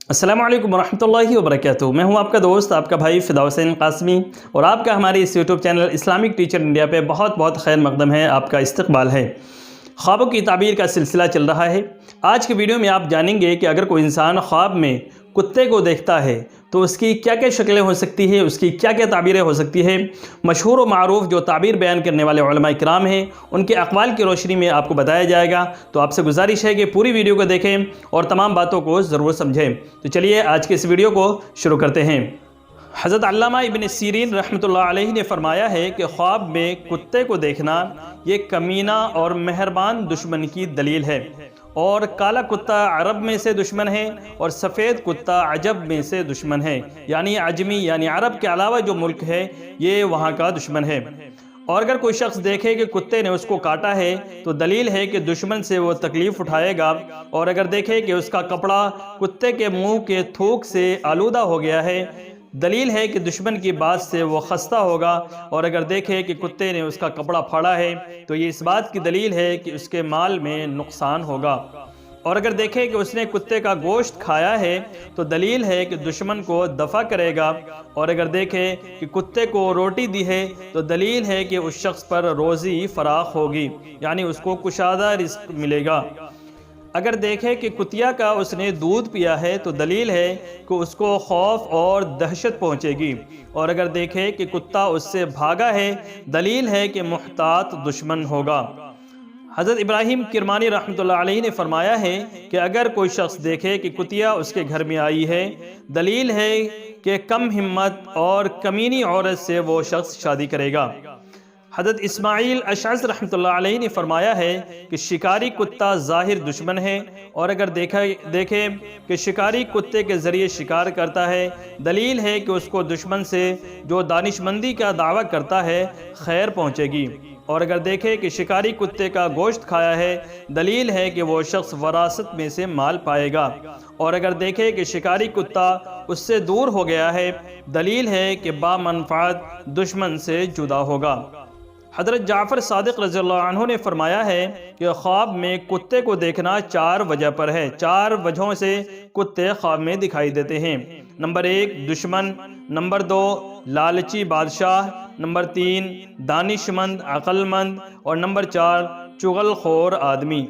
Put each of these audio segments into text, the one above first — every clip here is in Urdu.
السلام علیکم ورحمۃ اللہ وبرکاتہ۔ میں ہوں آپ کا دوست، آپ کا بھائی فدا حسین قاسمی، اور آپ کا ہمارے اس YouTube channel Islamic teacher India پہ بہت بہت خیر مقدم ہے، آپ کا استقبال ہے۔ خوابوں کی تعبیر کا سلسلہ چل رہا ہے۔ آج کی ویڈیو میں آپ جانیں گے کہ اگر کوئی انسان خواب میں کتے کو دیکھتا ہے تو اس کی کیا کیا شکلیں ہو سکتی ہیں، اس کی کیا کیا تعبیریں ہو سکتی ہیں۔ مشہور و معروف جو تعبیر بیان کرنے والے علماء کرام ہیں، ان کے اقوال کی روشنی میں آپ کو بتایا جائے گا، تو آپ سے گزارش ہے کہ پوری ویڈیو کو دیکھیں اور تمام باتوں کو ضرور سمجھیں۔ تو چلیے آج کے اس ویڈیو کو شروع کرتے ہیں۔ حضرت علامہ ابن سیرین رحمۃ اللہ علیہ نے فرمایا ہے کہ خواب میں کتے کو دیکھنا یہ کمینہ اور مہربان دشمن کی دلیل ہے، اور کالا کتا عرب میں سے دشمن ہے اور سفید کتا عجب میں سے دشمن ہے، یعنی عجمی یعنی عرب کے علاوہ جو ملک ہے یہ وہاں کا دشمن ہے۔ اور اگر کوئی شخص دیکھے کہ کتے نے اس کو کاٹا ہے تو دلیل ہے کہ دشمن سے وہ تکلیف اٹھائے گا، اور اگر دیکھے کہ اس کا کپڑا کتے کے منہ کے تھوک سے آلودہ ہو گیا ہے، دلیل ہے کہ دشمن کی بات سے وہ خستہ ہوگا، اور اگر دیکھے کہ کتے نے اس کا کپڑا پھاڑا ہے تو یہ اس بات کی دلیل ہے کہ اس کے مال میں نقصان ہوگا، اور اگر دیکھے کہ اس نے کتے کا گوشت کھایا ہے تو دلیل ہے کہ دشمن کو دفع کرے گا، اور اگر دیکھے کہ کتے کو روٹی دی ہے تو دلیل ہے کہ اس شخص پر روزی فراخ ہوگی، یعنی اس کو کشادہ رزق ملے گا۔ اگر دیکھے کہ کتیا کا اس نے دودھ پیا ہے تو دلیل ہے کہ اس کو خوف اور دہشت پہنچے گی، اور اگر دیکھے کہ کتا اس سے بھاگا ہے دلیل ہے کہ محتاط دشمن ہوگا۔ حضرت ابراہیم کرمانی رحمۃ اللہ علیہ نے فرمایا ہے کہ اگر کوئی شخص دیکھے کہ کتیا اس کے گھر میں آئی ہے، دلیل ہے کہ کم ہمت اور کمینی عورت سے وہ شخص شادی کرے گا۔ حضرت اسماعیل اشعث رحمۃ اللہ علیہ نے فرمایا ہے کہ شکاری کتا ظاہر دشمن ہے، اور اگر دیکھے کہ شکاری کتے کے ذریعے شکار کرتا ہے، دلیل ہے کہ اس کو دشمن سے جو دانشمندی کا دعویٰ کرتا ہے خیر پہنچے گی، اور اگر دیکھے کہ شکاری کتے کا گوشت کھایا ہے، دلیل ہے کہ وہ شخص وراثت میں سے مال پائے گا، اور اگر دیکھے کہ شکاری کتا اس سے دور ہو گیا ہے، دلیل ہے کہ بامنفعت دشمن سے جدا ہوگا۔ حضرت جعفر صادق رضی اللہ عنہ نے فرمایا ہے کہ خواب میں کتے کو دیکھنا 4 وجہ پر ہے، 4 وجہوں سے کتے خواب میں دکھائی دیتے ہیں۔ نمبر 1 دشمن، نمبر 2 لالچی بادشاہ، نمبر 3 دانش مند عقل مند، اور نمبر 4 چغل خور آدمی۔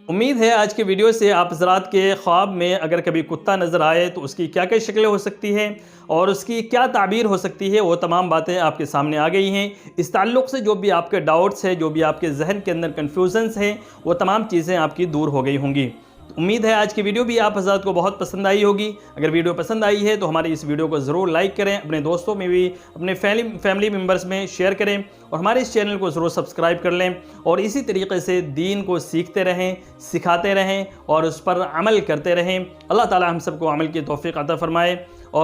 امید ہے آج کے ویڈیو سے آپ حضرات کے خواب میں اگر کبھی کتا نظر آئے تو اس کی کیا کیا شکلیں ہو سکتی ہیں اور اس کی کیا تعبیر ہو سکتی ہے، وہ تمام باتیں آپ کے سامنے آ گئی ہیں۔ اس تعلق سے جو بھی آپ کے ڈاؤٹس ہیں، جو بھی آپ کے ذہن کے اندر کنفیوژنس ہیں، وہ تمام چیزیں آپ کی دور ہو گئی ہوں گی۔ امید ہے آج کی ویڈیو بھی آپ حضرات کو بہت پسند آئی ہوگی۔ اگر ویڈیو پسند آئی ہے تو ہماری اس ویڈیو کو ضرور لائک کریں، اپنے دوستوں میں بھی، اپنے فیملی ممبرز میں شیئر کریں، اور ہمارے اس چینل کو ضرور سبسکرائب کر لیں، اور اسی طریقے سے دین کو سیکھتے رہیں، سکھاتے رہیں اور اس پر عمل کرتے رہیں۔ اللہ تعالی ہم سب کو عمل کی توفیق عطا فرمائے۔